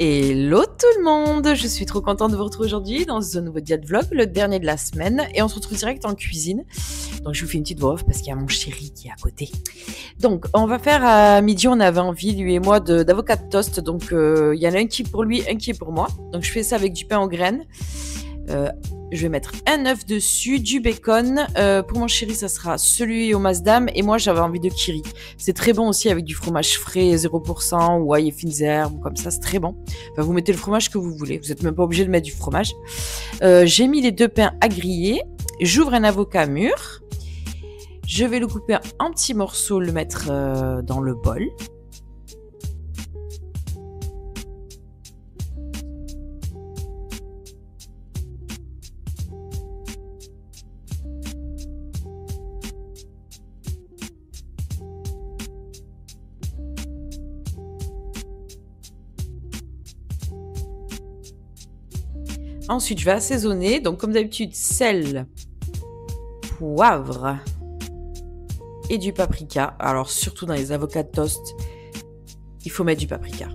Hello tout le monde, je suis trop contente de vous retrouver aujourd'hui dans ce nouveau diète vlog, le dernier de la semaine, et on se retrouve direct en cuisine. Donc je vous fais une petite voix off parce qu'il y a mon chéri qui est à côté. Donc on va faire à midi, on avait envie lui et moi d'avocat de toast, donc il y en a un qui est pour lui, un qui est pour moi. Donc je fais ça avec du pain aux graines. Je vais mettre un œuf dessus, du bacon. Pour mon chéri, ça sera celui au Masdam. Et moi, j'avais envie de kiri. C'est très bon aussi avec du fromage frais 0% ou ail et fines herbes ou comme ça. C'est très bon. Enfin, vous mettez le fromage que vous voulez. Vous n'êtes même pas obligé de mettre du fromage. J'ai mis les deux pains à griller. J'ouvre un avocat mûr. Je vais le couper en petits morceaux, le mettre dans le bol. Ensuite, je vais assaisonner. Donc, comme d'habitude, sel, poivre et du paprika. Alors, surtout dans les avocats de toast, il faut mettre du paprika.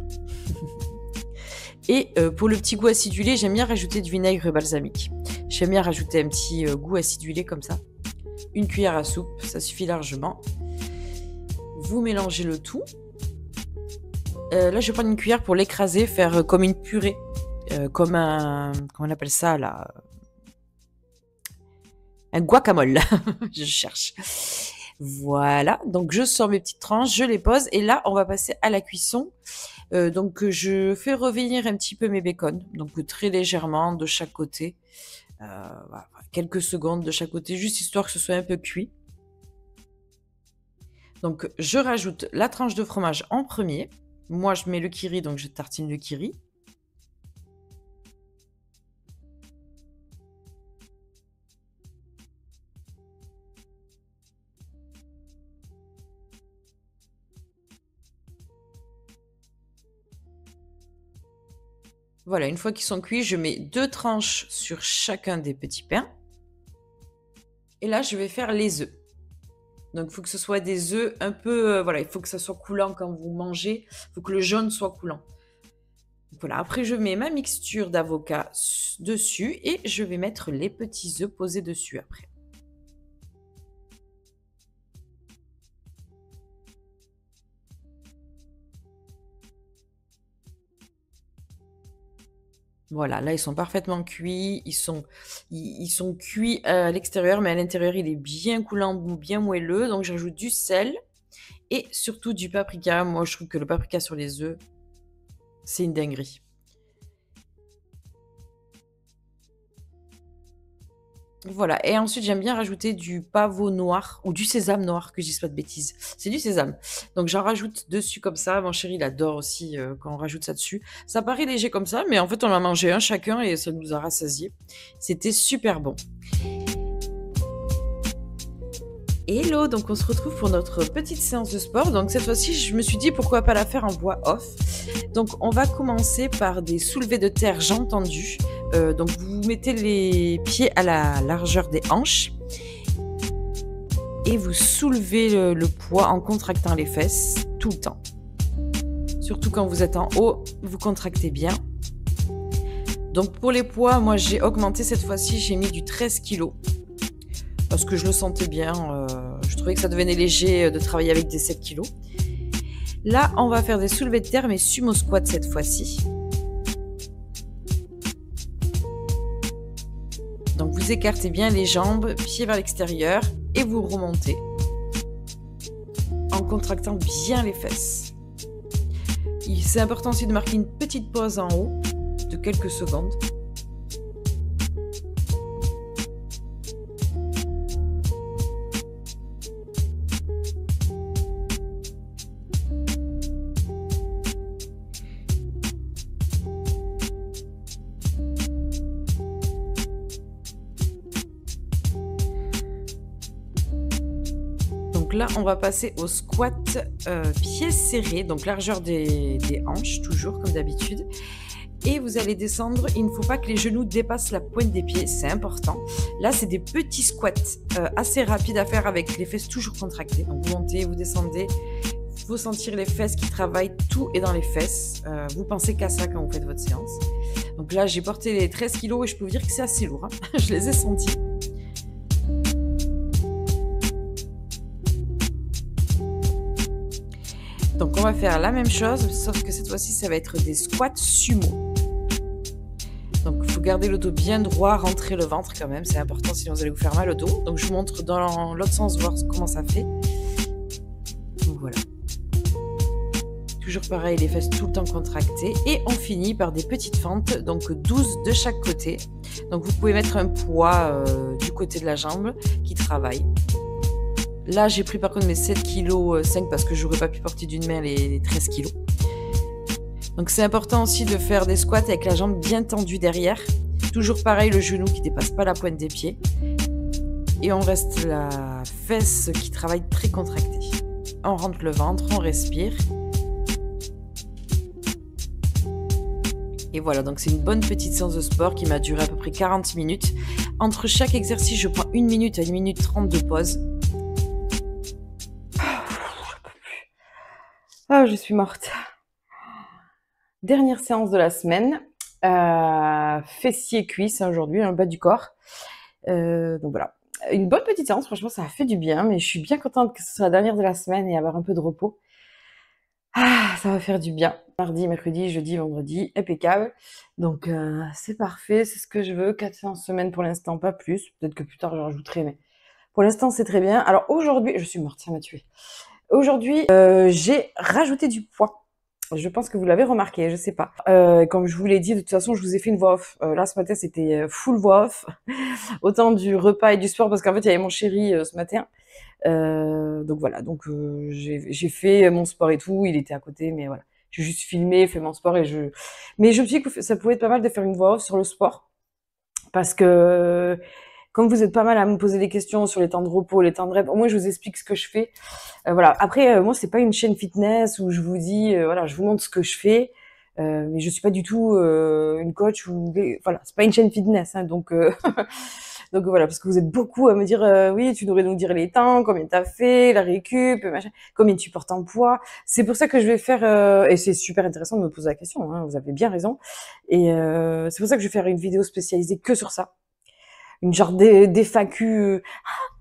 Et pour le petit goût acidulé, j'aime bien rajouter du vinaigre balsamique. J'aime bien rajouter un petit goût acidulé comme ça. Une cuillère à soupe, ça suffit largement. Vous mélangez le tout. Là, je vais prendre une cuillère pour l'écraser, faire comme une purée. Comme un... Comment on appelle ça là? Un guacamole. Je cherche. Voilà. Donc, je sors mes petites tranches, je les pose. Et là, on va passer à la cuisson. Donc, je fais revenir un petit peu mes bacons. Donc, très légèrement de chaque côté. Voilà, quelques secondes de chaque côté, juste histoire que ce soit un peu cuit. Donc, je rajoute la tranche de fromage en premier. Moi, je mets le kiri, donc je tartine le kiri. Voilà, une fois qu'ils sont cuits, je mets 2 tranches sur chacun des petits pains. Et là, je vais faire les œufs. Donc, il faut que ce soit des œufs un peu... voilà, il faut que ça soit coulant quand vous mangez. Il faut que le jaune soit coulant. Donc, voilà, après, je mets ma mixture d'avocat dessus et je vais mettre les petits œufs posés dessus après. Voilà, là, ils sont parfaitement cuits. Ils sont cuits à l'extérieur, mais à l'intérieur, il est bien coulant, bien moelleux. Donc, j'ajoute du sel et surtout du paprika. Moi, je trouve que le paprika sur les œufs, c'est une dinguerie. Voilà, et ensuite j'aime bien rajouter du pavot noir ou du sésame noir, que je dise pas de bêtises. C'est du sésame. Donc j'en rajoute dessus comme ça. Mon chéri, il adore aussi quand on rajoute ça dessus. Ça paraît léger comme ça, mais en fait on en a mangé un chacun et ça nous a rassasiés. C'était super bon. Hello, donc on se retrouve pour notre petite séance de sport. Donc cette fois-ci, je me suis dit pourquoi pas la faire en voix off. Donc on va commencer par des soulevés de terre jambes tendues. Donc vous mettez les pieds à la largeur des hanches et vous soulevez le poids en contractant les fesses tout le temps. Surtout quand vous êtes en haut, vous contractez bien. Donc pour les poids, moi j'ai augmenté cette fois-ci, j'ai mis du 13 kg. Parce que je le sentais bien, je trouvais que ça devenait léger de travailler avec des 7 kg. Là, on va faire des soulevés de terre, mais sumo squat cette fois-ci. Donc vous écartez bien les jambes, pieds vers l'extérieur, et vous remontez. En contractant bien les fesses. C'est important aussi de marquer une petite pause en haut, de quelques secondes. Donc là, on va passer au squat pieds serrés, donc largeur des hanches, toujours comme d'habitude. Et vous allez descendre, il ne faut pas que les genoux dépassent la pointe des pieds, c'est important. Là, c'est des petits squats assez rapides à faire avec les fesses toujours contractées. Donc vous montez, vous descendez, faut sentir les fesses qui travaillent, tout est dans les fesses. Vous pensez qu'à ça quand vous faites votre séance. Donc là, j'ai porté les 13 kilos et je peux vous dire que c'est assez lourd, hein. Je les ai sentis. Donc on va faire la même chose, sauf que cette fois-ci, ça va être des squats sumo. Donc il faut garder le dos bien droit, rentrer le ventre quand même, c'est important, sinon vous allez vous faire mal au dos. Donc je vous montre dans l'autre sens, voir comment ça fait. Donc voilà. Toujours pareil, les fesses tout le temps contractées. Et on finit par des petites fentes, donc 12 de chaque côté. Donc vous pouvez mettre un poids du côté de la jambe qui travaille. Là, j'ai pris par contre mes 7,5 kg parce que j'aurais pas pu porter d'une main les 13 kg. Donc c'est important aussi de faire des squats avec la jambe bien tendue derrière. Toujours pareil, le genou qui dépasse pas la pointe des pieds. Et on reste la fesse qui travaille très contractée. On rentre le ventre, on respire. Et voilà, donc c'est une bonne petite séance de sport qui m'a duré à peu près 40 minutes. Entre chaque exercice, je prends 1 minute à 1 minute 30 de pause. Ah, je suis morte. Dernière séance de la semaine. Fessiers, cuisses aujourd'hui, le bas du corps. Donc voilà. Une bonne petite séance, franchement, ça a fait du bien. Mais je suis bien contente que ce soit la dernière de la semaine et avoir un peu de repos. Ah, ça va faire du bien. Mardi, mercredi, jeudi, vendredi, impeccable. Donc c'est parfait, c'est ce que je veux. 4 séances semaine pour l'instant, pas plus. Peut-être que plus tard, je rajouterai, mais pour l'instant, c'est très bien. Alors aujourd'hui, je suis morte, ça m'a tuée. Aujourd'hui, j'ai rajouté du poids. Je pense que vous l'avez remarqué, je sais pas. Comme je vous l'ai dit, de toute façon, je vous ai fait une voix off. Là, ce matin, c'était full voix off. Autant du repas et du sport, parce qu'en fait, il y avait mon chéri ce matin. Donc voilà, donc j'ai fait mon sport et tout, il était à côté, mais voilà. J'ai juste filmé, fait mon sport Mais je me suis dit que ça pouvait être pas mal de faire une voix off sur le sport. Parce que comme vous êtes pas mal à me poser des questions sur les temps de repos, les temps de rep, au moins je vous explique ce que je fais. Voilà. Après, moi c'est pas une chaîne fitness où je vous dis, voilà, je vous montre ce que je fais, mais je suis pas du tout une coach ou voilà, c'est pas une chaîne fitness, hein, donc donc voilà, parce que vous êtes beaucoup à me dire, oui, tu devrais nous dire les temps, combien t'as fait, la récup, machin, combien tu portes en poids. C'est pour ça que je vais faire, et c'est super intéressant de me poser la question, hein, vous avez bien raison. Et c'est pour ça que je vais faire une vidéo spécialisée que sur ça. Une genre d'FAQ.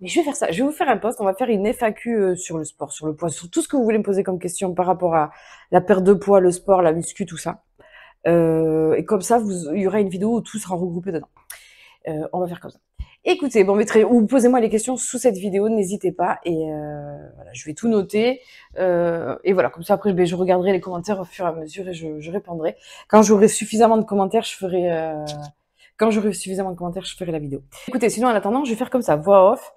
Mais je vais faire ça. Je vais vous faire un post. On va faire une FAQ sur le sport, sur le poids, sur tout ce que vous voulez me poser comme question par rapport à la perte de poids, le sport, la muscu, tout ça. Et comme ça, il y aura une vidéo où tout sera regroupé dedans. On va faire comme ça. Écoutez, bon, ou posez-moi les questions sous cette vidéo, n'hésitez pas. Et voilà, je vais tout noter. Et voilà, comme ça après, je regarderai les commentaires au fur et à mesure et je répondrai. Quand j'aurai suffisamment de commentaires, je ferai la vidéo. Écoutez, sinon en attendant, je vais faire comme ça, voix off.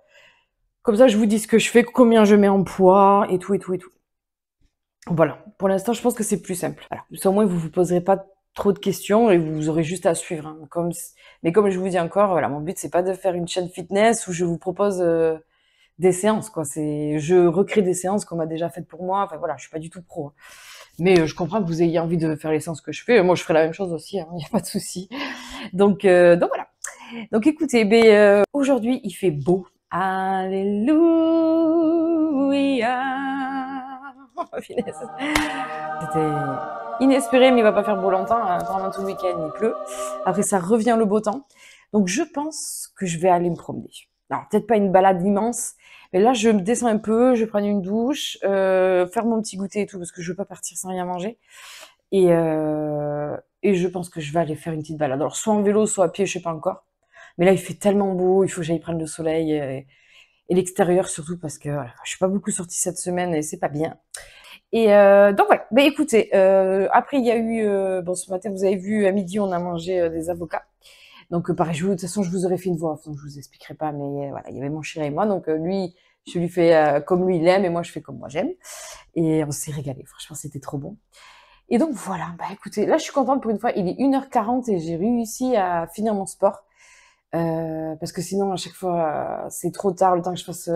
Comme ça, je vous dis ce que je fais, combien je mets en poids et tout et tout et tout. Voilà. Pour l'instant, je pense que c'est plus simple. Voilà. Au moins, vous vous poserez pas trop de questions et vous aurez juste à suivre. Hein. Mais comme je vous dis encore, voilà, mon but c'est pas de faire une chaîne fitness où je vous propose des séances, quoi. Je recrée des séances qu'on m'a déjà faites pour moi. Enfin voilà, je suis pas du tout pro. Hein. Mais je comprends que vous ayez envie de faire les séances que je fais. Moi, je ferai la même chose aussi. Il n'y a pas de souci. Donc voilà. Donc écoutez, aujourd'hui il fait beau. Alléluia. Oh, finesse. C'était inespéré, mais il va pas faire beau longtemps. Pendant tout le week-end, il pleut. Après, ça revient le beau temps. Donc, je pense que je vais aller me promener. Alors, peut-être pas une balade immense, mais là, je me descends un peu, je vais prendre une douche, faire mon petit goûter et tout, parce que je veux pas partir sans rien manger. Et je pense que je vais aller faire une petite balade. Alors, soit en vélo, soit à pied, je sais pas encore. Mais là, il fait tellement beau, il faut que j'aille prendre le soleil et l'extérieur surtout, parce que voilà, je suis pas beaucoup sortie cette semaine et c'est pas bien. Et donc voilà. Écoutez, après il y a eu, ce matin vous avez vu à midi on a mangé des avocats. Donc pareil, de toute façon je vous aurais fait une voix off, donc je vous expliquerai pas, mais voilà, il y avait mon chéri et moi, donc lui je lui fais comme lui il aime et moi je fais comme moi j'aime. Et on s'est régalé. Franchement c'était trop bon. Et donc voilà. Écoutez, là je suis contente pour une fois. Il est 1h40 et j'ai réussi à finir mon sport. Parce que sinon à chaque fois c'est trop tard, le temps que je fasse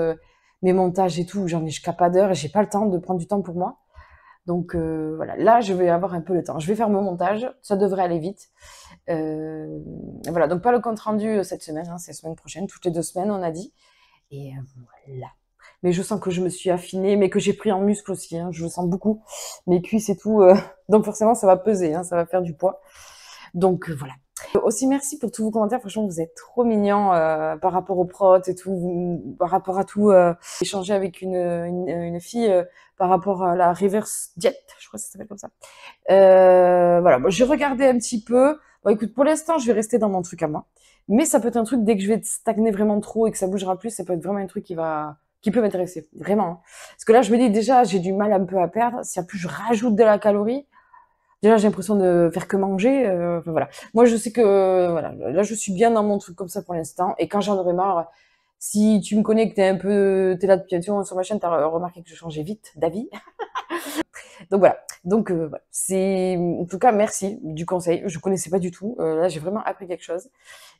mes montages et tout, j'en ai jusqu'à pas d'heure et j'ai pas le temps de prendre du temps pour moi. Donc voilà, là je vais avoir un peu le temps. Je vais faire mon montage, ça devrait aller vite. Voilà, donc pas le compte rendu cette semaine, hein, c'est la semaine prochaine, toutes les 2 semaines on a dit. Et voilà. mais je sens que je me suis affinée, mais que j'ai pris en muscle aussi, hein, je le sens beaucoup, mes cuisses et tout, donc forcément ça va peser, hein, ça va faire du poids. Donc voilà. Aussi merci pour tous vos commentaires, franchement vous êtes trop mignons par rapport aux prods et tout, par rapport à tout. J'ai échangé avec une fille par rapport à la reverse diet, je crois que ça s'appelle comme ça. Voilà, bon, j'ai regardé un petit peu. Bon, écoute, pour l'instant, je vais rester dans mon truc à moi. Mais ça peut être un truc, dès que je vais stagner vraiment trop et que ça bougera plus, ça peut être vraiment un truc qui peut m'intéresser. Vraiment, hein. Parce que là, je me dis déjà, j'ai du mal un peu à perdre. Si en plus je rajoute de la calorie, déjà, j'ai l'impression de faire que manger. Enfin, voilà. Moi, je sais que, voilà, là, je suis bien dans mon truc comme ça pour l'instant. Et quand j'en aurai marre, si tu me connais, que t'es là depuis un petit moment sur ma chaîne, t'as remarqué que je changeais vite d'avis. Donc voilà. Donc voilà. C'est en tout cas merci du conseil. Je connaissais pas du tout. Là j'ai vraiment appris quelque chose.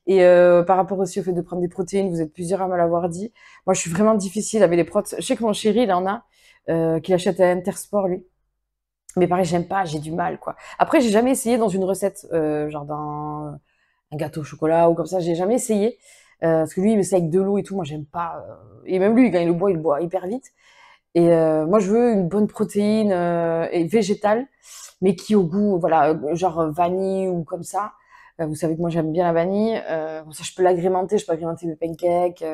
Et par rapport aussi au fait de prendre des protéines, vous êtes plusieurs à me l'avoir dit. Moi je suis vraiment difficile avec les protéines. Je sais que mon chéri il en a, qu'il achète à Intersport lui. Mais pareil j'aime pas, j'ai du mal quoi. Après j'ai jamais essayé dans une recette, genre dans un gâteau au chocolat ou comme ça. J'ai jamais essayé. Parce que lui il met ça avec de l'eau et tout. Moi j'aime pas. Et même lui quand il le boit hyper vite. Et moi, je veux une bonne protéine et végétale, mais qui au goût, voilà, genre vanille ou comme ça. Vous savez que moi, j'aime bien la vanille. Comme ça, je peux l'agrémenter. Je peux agrémenter mes pancakes.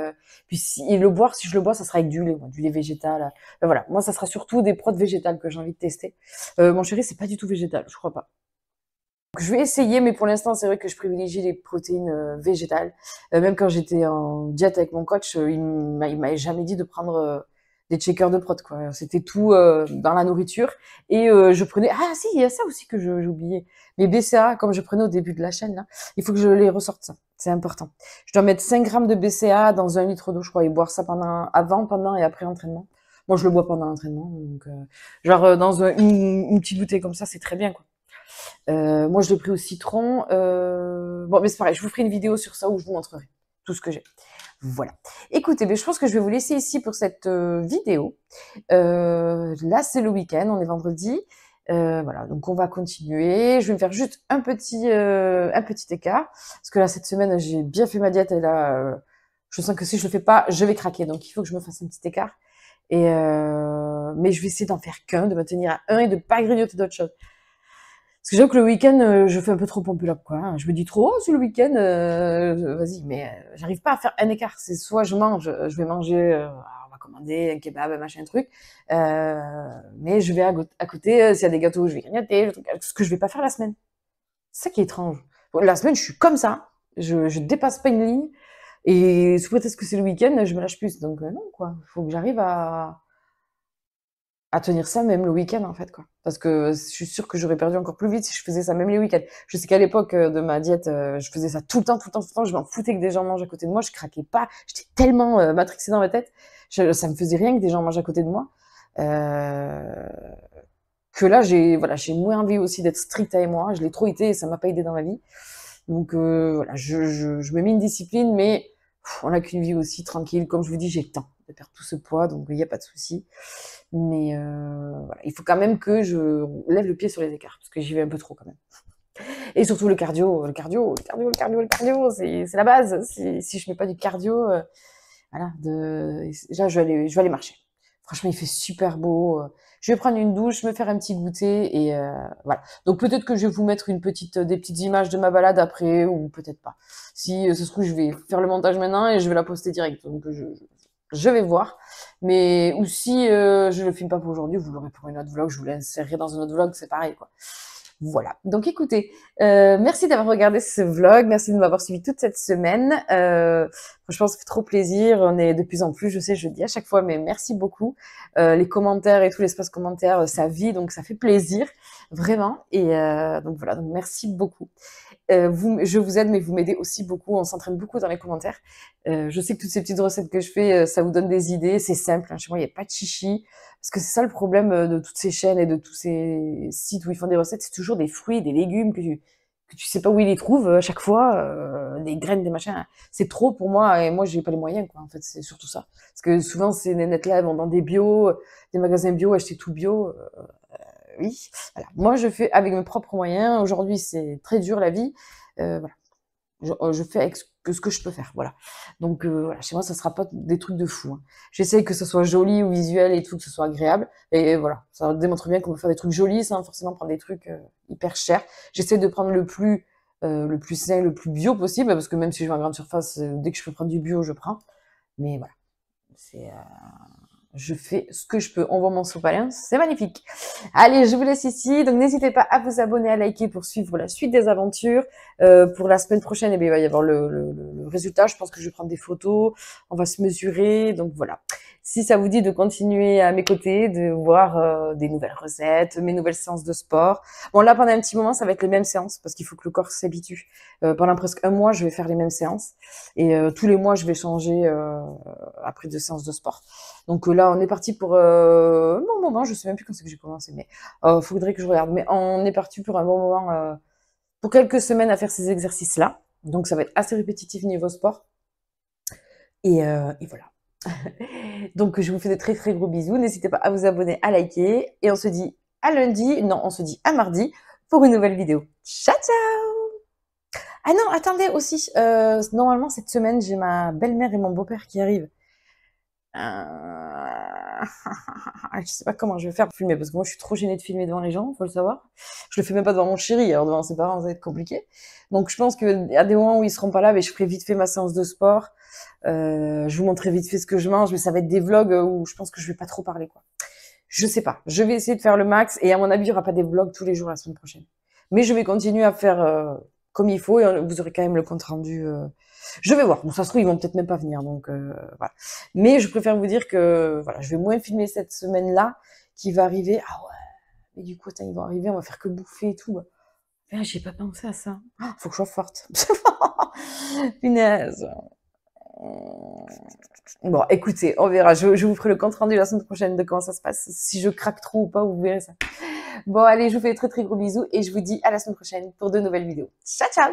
Puis si le boire, si je le bois, ça sera avec du lait végétal. Voilà, moi, ça sera surtout des prods végétales que j'ai envie de tester. Mon chéri, c'est pas du tout végétal, je crois pas. Donc, je vais essayer, mais pour l'instant, c'est vrai que je privilégie les protéines végétales. Même quand j'étais en diète avec mon coach, il m'avait jamais dit de prendre des checkers de prot, quoi. C'était tout dans la nourriture. Et je prenais... Ah si, il y a ça aussi que j'ai oublié. Les BCA, comme je prenais au début de la chaîne, là, il faut que je les ressorte, ça. C'est important. Je dois mettre 5 grammes de BCA dans 1 litre d'eau, je crois, et boire ça avant, pendant et après l'entraînement. Moi, je le bois pendant l'entraînement. Donc, genre, dans une petite bouteille comme ça, c'est très bien, quoi. Moi, je l'ai pris au citron. Bon, mais c'est pareil, je vous ferai une vidéo sur ça où je vous montrerai tout ce que j'ai. Voilà. Écoutez, ben, je pense que je vais vous laisser ici pour cette vidéo. Là, c'est le week-end, on est vendredi. Voilà, donc on va continuer. Je vais me faire juste un petit écart. Parce que là, cette semaine, j'ai bien fait ma diète et là, je sens que si je le fais pas, je vais craquer. Donc, il faut que je me fasse un petit écart. Et mais je vais essayer d'en faire qu'un, de me tenir à un et de pas grignoter d'autres choses. Parce que j'avoue que le week-end, je fais un peu trop pompulable, quoi, hein. Je me dis trop, oh, c'est le week-end, vas-y, mais j'arrive pas à faire un écart. C'est soit je mange, je vais manger, on va commander un kebab, un machin, un truc, mais je vais à côté, s'il y a des gâteaux, je vais grignoter, ce que je vais pas faire la semaine. C'est ça qui est étrange. La semaine, je suis comme ça, je dépasse pas une ligne, et sous prétexte que c'est le week-end, je me lâche plus. Donc non, quoi. Il faut que j'arrive à tenir ça même le week-end en fait quoi. Parce que je suis sûre que j'aurais perdu encore plus vite si je faisais ça même les week-ends. Je sais qu'à l'époque de ma diète, je faisais ça tout le temps, tout le temps, tout le temps. Je m'en foutais que des gens mangent à côté de moi. Je craquais pas. J'étais tellement matrixée dans ma tête. Ça me faisait rien que des gens mangent à côté de moi. Que là, j'ai moins envie aussi d'être stricte avec moi. Je l'ai trop été et ça m'a pas aidé dans ma vie. Donc voilà, je me mets une discipline, mais on n'a qu'une vie aussi tranquille. Comme je vous dis, j'ai le temps de perdre tout ce poids, donc il n'y a pas de souci. Mais voilà, il faut quand même que je lève le pied sur les écarts, parce que j'y vais un peu trop quand même. Et surtout le cardio, c'est la base. Si je mets pas du cardio, voilà, déjà je vais aller marcher. Franchement, il fait super beau. Je vais prendre une douche, me faire un petit goûter et voilà. Donc peut-être que je vais vous mettre des petites images de ma balade après ou peut-être pas. Si ça se trouve, je vais faire le montage maintenant et je vais la poster direct. Donc je vais voir. Mais ou si je le filme pas pour aujourd'hui, vous l'aurez pour une autre vlog. Je vous l'insérerai dans un autre vlog, c'est pareil quoi. Voilà. Donc écoutez, merci d'avoir regardé ce vlog, merci de m'avoir suivi toute cette semaine. Franchement, ça fait trop plaisir. On est de plus en plus, je sais, je le dis à chaque fois, mais merci beaucoup. Les commentaires et tout, l'espace commentaire, ça vit, donc ça fait plaisir, vraiment. Et donc voilà, donc merci beaucoup. Je vous aide, mais vous m'aidez aussi beaucoup. On s'entraîne beaucoup dans les commentaires. Je sais que toutes ces petites recettes que je fais, ça vous donne des idées. C'est simple, hein. Chez moi, il n'y a pas de chichi. Parce que c'est ça le problème de toutes ces chaînes et de tous ces sites où ils font des recettes. C'est toujours des fruits, des légumes que tu sais pas où ils les trouvent à chaque fois, des graines, des machins. C'est trop pour moi et moi, j'ai pas les moyens, quoi. En fait, c'est surtout ça. Parce que souvent, ces nénettes-là, elles vont dans des bio, des magasins bio, acheter tout bio. Oui, voilà. Moi, je fais avec mes propres moyens. Aujourd'hui, c'est très dur la vie. Voilà. je fais avec ce que je peux faire, voilà. Donc voilà, chez moi, ça sera pas des trucs de fou, hein. J'essaye que ce soit joli ou visuel et tout, que ce soit agréable. Et voilà, ça démontre bien qu'on peut faire des trucs jolis sans forcément prendre des trucs hyper chers. J'essaie de prendre le plus sain, le plus bio possible, parce que même si je vais en grande surface, dès que je peux prendre du bio, je prends. Mais voilà, c'est je fais ce que je peux. On voit mon sopalin, c'est magnifique. Allez, je vous laisse ici. Donc, n'hésitez pas à vous abonner, à liker pour suivre la suite des aventures. Pour la semaine prochaine, eh bien, il va y avoir le résultat. Je pense que je vais prendre des photos. On va se mesurer. Donc, voilà. Si ça vous dit de continuer à mes côtés, de voir des nouvelles recettes, mes nouvelles séances de sport. Bon, là, pendant un petit moment, ça va être les mêmes séances parce qu'il faut que le corps s'habitue. Pendant presque un mois, je vais faire les mêmes séances. Et tous les mois, je vais changer après 2 séances de sport. Donc là, on est parti pour un bon moment. Je sais même plus quand c'est que j'ai commencé, mais faudrait que je regarde. Mais on est parti pour un bon moment, pour quelques semaines à faire ces exercices-là. Donc ça va être assez répétitif niveau sport. Et voilà. Donc je vous fais de très très gros bisous. N'hésitez pas à vous abonner, à liker. Et on se dit à lundi. Non, on se dit à mardi pour une nouvelle vidéo. Ciao ciao! Ah non, attendez aussi. Normalement cette semaine, j'ai ma belle-mère et mon beau-père qui arrivent. Je sais pas comment je vais faire pour filmer, parce que moi je suis trop gênée de filmer devant les gens, faut le savoir. Je le fais même pas devant mon chéri, alors devant ses parents ça va être compliqué. Donc je pense qu'il y a des moments où ils seront pas là, mais je ferai vite fait ma séance de sport. Je vous montrerai vite fait ce que je mange, mais ça va être des vlogs où je pense que je vais pas trop parler, quoi. Je sais pas. Je vais essayer de faire le max, et à mon avis il y aura pas des vlogs tous les jours la semaine prochaine. Mais je vais continuer à faire comme il faut, et vous aurez quand même le compte rendu. Je vais voir. Bon, ça se trouve, ils vont peut-être même pas venir, donc voilà. Mais je préfère vous dire que voilà, je vais moins filmer cette semaine-là, qui va arriver. Ah ouais, mais du coup, attends, ils vont arriver, on va faire que bouffer et tout. Ah, j'ai pas pensé à ça. Ah, faut que je sois forte. Punaise. Bon, écoutez, on verra. Je vous ferai le compte rendu la semaine prochaine de comment ça se passe. Si je craque trop ou pas, vous verrez ça. Bon, allez, je vous fais de très très gros bisous et je vous dis à la semaine prochaine pour de nouvelles vidéos. Ciao, ciao!